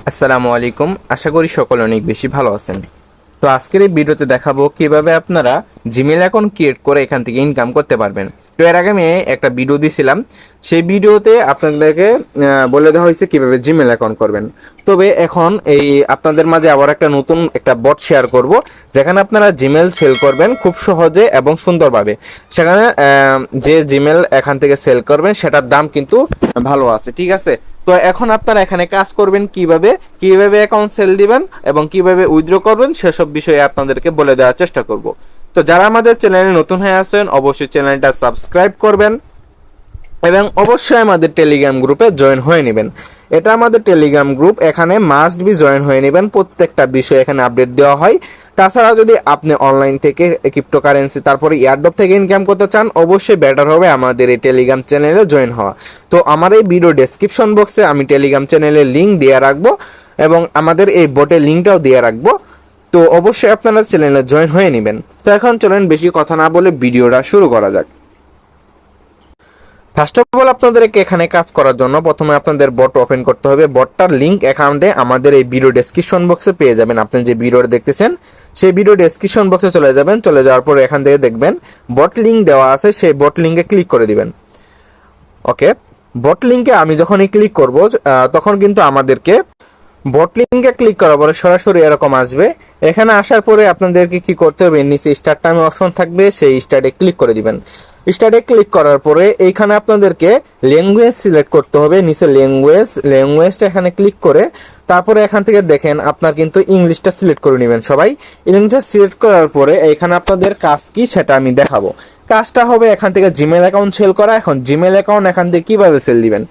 আসসালামু আলাইকুম। আশা করি সকলে অনেক বেশি ভালো আছেন। তো আজকের এই ভিডিওতে দেখাবো কিভাবে আপনারা জিমেল অ্যাকাউন্ট ক্রিয়েট করে এখান থেকে ইনকাম করতে পারবেন। তো এর আগে আমি একটা ভিডিও দিয়েছিলাম, সেই ভিডিওতে আপনাদেরকে বলে দেওয়া হয়েছে কিভাবে জিমেল অ্যাকাউন্ট করবেন। তবে এখন এই আপনাদের মাঝে আবার একটা নতুন একটা বট শেয়ার করব, যেখানে আপনারা জিমেল সেল করবেন খুব সহজে এবং সুন্দরভাবে। সেখানে যে জিমেল এখান থেকে সেল করবেন সেটার দাম কিন্তু ভালো আছে, ঠিক আছে। তো এখন আপনারা এখানে কাজ করবেন কিভাবে কিভাবে অ্যাকাউন্ট সেল দিবেন এবং কিভাবে উইথড্র করবেন সেসব বিষয়ে আপনাদেরকে বলে দেওয়ার চেষ্টা করব। তো যারা আমাদের চ্যানেলে নতুন হয়ে আছেন অবশ্যই চ্যানেলটা সাবস্ক্রাইব করবেন এবং অবশ্যই আমাদের টেলিগ্রাম গ্রুপে জয়েন হয়ে নেবেন। এটা আমাদের টেলিগ্রাম গ্রুপ, এখানে মাস্ট বি জয়েন হয়ে নেবেন। প্রত্যেকটা বিষয় এখানে আপডেট দেওয়া হয়। তাছাড়া যদি আপনি অনলাইন থেকে ক্রিপ্টোকারেন্সি তারপরে এয়ারড্রপ থেকে ইনকাম করতে চান, অবশ্যই বেটার হবে আমাদের এই টেলিগ্রাম চ্যানেলে জয়েন হওয়া। তো আমার এই ভিডিও ডেসক্রিপশন বক্সে আমি টেলিগ্রাম চ্যানেলের লিঙ্ক দিয়ে রাখবো এবং আমাদের এই বটের লিঙ্কটাও দিয়ে রাখবো। তো অবশ্যই আপনারা চ্যানেলে জয়েন হয়ে নেবেন। তো এখন চলেন বেশি কথা না বলে ভিডিওটা শুরু করা যাক। ফার্স্ট অফ অল আপনাদেরকে এখানে কাজ করার জন্য প্রথমে আপনাদের বট ওপেন করতে হবে। বটটার লিঙ্ক এখানে আমাদের এই ভিডিও ডেসক্রিপশন বক্সে পেয়ে যাবেন। আপনি যে ভিডিওটা দেখতেছেন সেই ভিডিও ডেসক্রিপশন বক্সে চলে যাবেন। চলে যাওয়ার পরে এখান থেকে দেখবেন বট লিঙ্ক দেওয়া আছে, সেই বট লিঙ্কে ক্লিক করে দিবেন। ওকে, বট লিঙ্কে আমি যখনই ক্লিক করব তখন কিন্তু আমাদেরকে বট লিঙ্কে ক্লিক করার পরে সরাসরি এরকম আসবে। এখানে আসার পরে আপনাদেরকে কি করতে হবে, নিচে স্টার্ট টাইম অপশন থাকবে, সেই স্টার্টে ক্লিক করে দিবেন। স্টার্টে ক্লিক করার পরে এইখানে আপনাদেরকে ল্যাঙ্গুয়েজ সিলেক্ট করতে হবে। নিচে ল্যাঙ্গুয়েজটা এখানে ক্লিক করে তারপরে এখান থেকে দেখেন আপনার কিন্তু ইংলিশটা সিলেক্ট করে নেবেন। সবাই ইংলিশটা সিলেক্ট করার পরে এখানে আপনাদের কাজ কি সেটা আমি দেখাবো। কাজটা হবে এখান থেকে জিমেল অ্যাকাউন্ট সেল করা। এখন জিমেল অ্যাকাউন্ট এখান থেকে কিভাবে সেল দিবেন,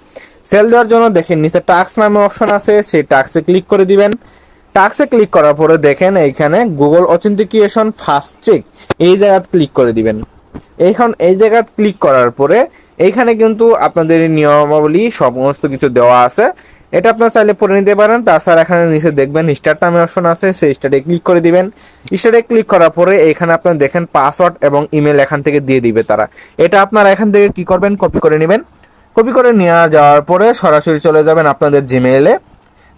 সেল দেওয়ার জন্য দেখেন নিচে টাস্ক নামে অপশন আছে, সেই টাস্কে ক্লিক করে দিবেন। টাস্কে ক্লিক করার পরে দেখেন এইখানে গুগল অথেন্টিকেশন ফার্স্ট চেক, এই জায়গায় ক্লিক করে দিবেন। এখন এই জায়গায় ক্লিক করার পরে এইখানে কিন্তু আপনাদের নিয়মাবলী সমস্ত কিছু দেওয়া আছে, এটা আপনারা চাইলে পড়ে নিতে পারেন। তাছাড়া এখানে নিচে দেখবেন স্টার্ট নামে অপশন আছে, সেই স্টার্টে ক্লিক করে দিবেন। স্টার্টে ক্লিক করার পরে এখানে আপনারা দেখেন পাসওয়ার্ড এবং ইমেল এখান থেকে দিয়ে দিবে তারা। এটা আপনারা এখান থেকে কি করবেন, কপি করে নেবেন। কপি করে নিয়ে যাওয়ার পরে সরাসরি চলে যাবেন আপনাদের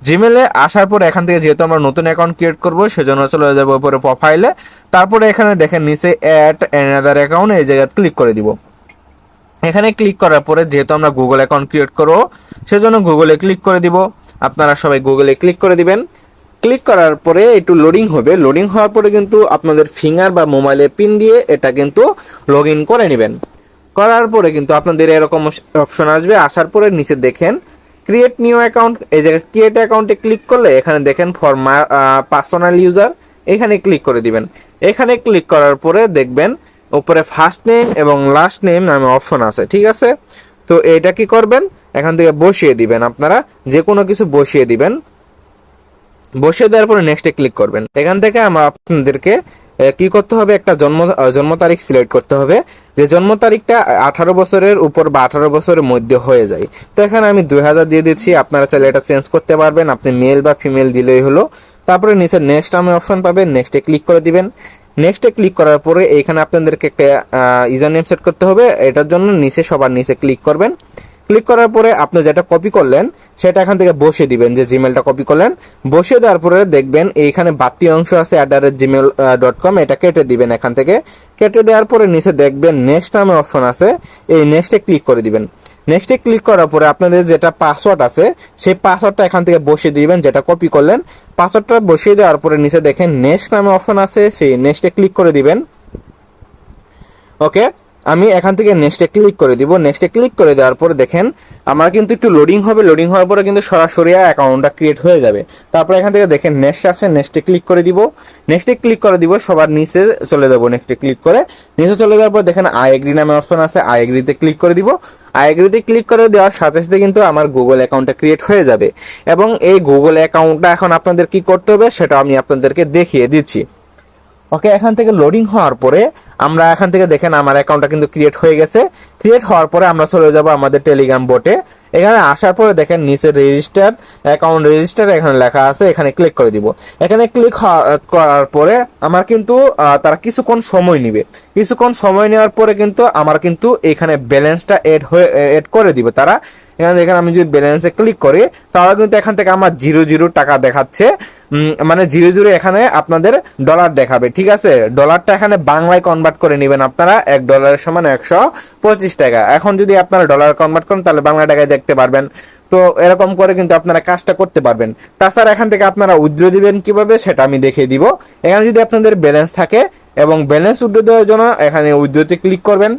জিমেলে আসার পর এখান থেকে যেহেতু আমরা নতুন অ্যাকাউন্ট ক্রিয়েট করবো সেজন্য চলে যাবো উপরে প্রোফাইলে। তারপরে এখানে দেখেন নিচে অ্যাড অ্যানাদার অ্যাকাউন্ট, এই জায়গায় ক্লিক করে দিব। এখানে ক্লিক করার পরে যেহেতু আমরা গুগল অ্যাকাউন্ট ক্রিয়েট করবো সেজন্য গুগলে ক্লিক করে দিব। আপনারা সবাই গুগলে ক্লিক করে দিবেন। ক্লিক করার পরে একটু লোডিং হবে। লোডিং হওয়ার পরে কিন্তু আপনাদের ফিঙ্গার বা মোবাইলের পিন দিয়ে এটা কিন্তু লগ ইন করে নেবেন। করার পরে কিন্তু আপনাদের এরকম অপশন আসবে। আসার পরে নিচে দেখেন ক্রিয়েট নিউ অ্যাকাউন্ট, এই জায়গায় ক্রিয়েট অ্যাকাউন্টে ক্লিক করলে এখানে দেখেন ফর পার্সোনাল ইউজার, এখানে ক্লিক করে দিবেন। এখানে ক্লিক করার পরে দেখবেন উপরে ফার্স্ট নেম এবং লাস্ট নেম নামে অপশন আছে, ঠিক আছে। তো এটা কি করবেন, এখান থেকে বসিয়ে দিবেন। আপনারা যে কোনো কিছু বসিয়ে দিবেন। বসিয়ে দেওয়ার পরে নেক্সটে ক্লিক করবেন। এখান থেকে আমরা আপনাদেরকে কি করতে হবে, একটা জন্ম তারিখ সিলেক্ট করতে হবে, যে জন্ম তারিখটা 18 বছরের উপর বা 18 বছরের মধ্যে হয়ে যায়। তো এখানে আমি 2000 দিয়ে দিচ্ছি, আপনারা চাইলে এটা চেঞ্জ করতে পারবেন, আপনি মেল বা ফিমেল দিলেই হলো। তারপরে নিচে নেক্সট নামে অপশন পাবেন, নেক্সটে ক্লিক করে দিবেন। নেক্সটে ক্লিক করার পরে এইখানে আপনাদেরকে একটা ইউজার নেম সেট করতে হবে। এটার জন্য নিচে সবার নিচে ক্লিক করবেন। ক্লিক করার পরে আপনি যেটা কপি করলেন সেটা এখান থেকে বসিয়ে দিবেন, যে জিমেলটা কপি করলেন। বসিয়ে দেওয়ার পরে দেখবেন এইখানে বাড়তি অংশ আছে @gmail.com, এটা কেটে দিবেন। এখান থেকে কেটে দেওয়ার পরে নিচে দেখবেন নেক্সট নামে অপশন আছে, এই নেক্সটে ক্লিক করে দিবেন। নেক্সটে ক্লিক করার পরে আপনাদের যেটা পাসওয়ার্ড আছে সেই পাসওয়ার্ডটা এখান থেকে বসিয়ে দিবেন, যেটা কপি করলেন। পাসওয়ার্ডটা বসিয়ে দেওয়ার পরে নিচে দেখেন নেক্সট নামে অপশন আছে, সেই নেক্সটে ক্লিক করে দিবেন। ওকে, আমি এখান থেকে নেক্সটে ক্লিক করে দিব। নেক্সটে ক্লিক করে দেওয়ার পরে দেখেন আমার কিন্তু একটু লোডিং হবে। লোডিং হওয়ার পরে কিন্তু সরাসরি অ্যাকাউন্টটা ক্রিয়েট হয়ে যাবে। তারপরে এখান থেকে দেখেন নেক্সট আছে, নেক্সটে ক্লিক করে দিব। নেক্সটে ক্লিক করে দিব, সবার নিচে চলে যাব। নেক্সটে ক্লিক করে নিচে চলে যাওয়ার পর দেখেন আই এগ্রি নামে অপশন আছে, আই এগ্রিতে ক্লিক করে দিব। আই এগ্রিতে ক্লিক করে দেওয়ার সাথে সাথে কিন্তু আমার গুগল অ্যাকাউন্টটা ক্রিয়েট হয়ে যাবে। এবং এই গুগল অ্যাকাউন্টটা এখন আপনাদের কি করতে হবে সেটা আমি আপনাদেরকে দেখিয়ে দিচ্ছি। ওকে, এখান থেকে লোডিং হওয়ার পরে আমরা এখান থেকে দেখেন আমার অ্যাকাউন্টটা কিন্তু ক্রিয়েট হয়ে গেছে। ক্রিয়েট হওয়ার পরে আমরা চলে যাব আমাদের টেলিগ্রাম বটে। এখানে আসার পরে দেখেন নিচে রেজিস্টার অ্যাকাউন্ট রেজিস্টার এখানে লেখা আছে, এখানে ক্লিক করে দিব। এখানে ক্লিক করার পরে আমার কিন্তু তারা কিছুক্ষণ সময় নেবে। কিছুক্ষণ সময় নেওয়ার পরে কিন্তু আমার কিন্তু এখানে ব্যালেন্সটা এড করে দিবে তারা। এখানে আমি যদি ব্যালেন্সে ক্লিক করি তাহলে কিন্তু এখান থেকে আমার 0 টাকা দেখাচ্ছে, মানে 0 এখানে আপনাদের ডলার দেখাবে। ঠিক আছে, ডলারটা এখানে বাংলায় কনভার্ট করে নেবেন আপনারা। $1 সমান 125 টাকা। এখন যদি আপনারা ডলার কনভার্ট করেন তাহলে বাংলা টাকায় দেখতে পারবেন। তো এরকম করে কিন্তু আপনারা কাজটা করতে পারবেন। তাছাড়া এখান থেকে আপনারা উইথড্র দিবেন কিভাবে সেটা আমি দেখিয়ে দিব। এখানে যদি আপনাদের ব্যালেন্স থাকে এবং ব্যালেন্স উইথড্র দেওয়ার জন্য এখানে উইথড্রতে ক্লিক করবেন।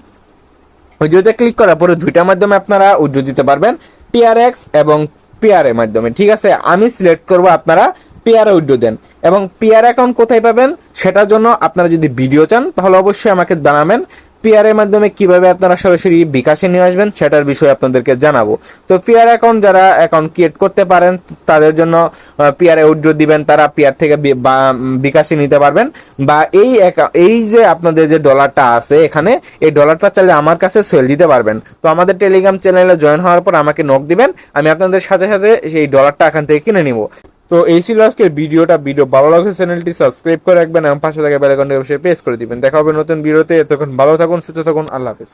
উইথড্রতে ক্লিক করার পরে দুইটার মাধ্যমে আপনারা উইথড্র দিতে পারবেন, টিআরএক্স এবং পিআর এর মাধ্যমে। ঠিক আছে, আমি সিলেক্ট করব আপনারা পিআর উইথড্র দেন। এবং পিআর অ্যাকাউন্ট কোথায় পাবেন সেটার জন্য আপনারা যদি ভিডিও চান তাহলে অবশ্যই আমাকে জানাবেন। পিআর এর মাধ্যমে কিভাবে আপনারা সরাসরি বিকাশে নিয়ে আসবেন সেটার বিষয়ে আপনাদেরকে জানাবো। তো পিআর অ্যাকাউন্ট যারা অ্যাকাউন্ট ক্রিয়েট করতে পারেন তাদের জন্য পিআর এ উইথড্র দিবেন, তারা পিআর থেকে বিকাশে নিতে পারবেন। বা এই যে আপনাদের যে ডলারটা আছে এখানে, এই ডলারটা চাইলে আমার কাছে সেল দিতে পারবেন। তো আমাদের টেলিগ্রাম চ্যানেলে জয়েন হওয়ার পর আমাকে নক দিবেন, আমি আপনাদের সাথে সাথে সেই ডলারটা এখান থেকে কিনে নিব। তো এই ছিল আজকের ভিডিও ভালো লাগলে চ্যানেলটি সাবস্ক্রাইব করে রাখবেন এবং পাশে থাকা বেল আইকনটি অবশ্যই প্রেস করে দিবেন। দেখা হবে নতুন ভিডিওতে। তখন ভালো থাকুন, সুস্থ থাকুন, আল্লাহ হাফেজ।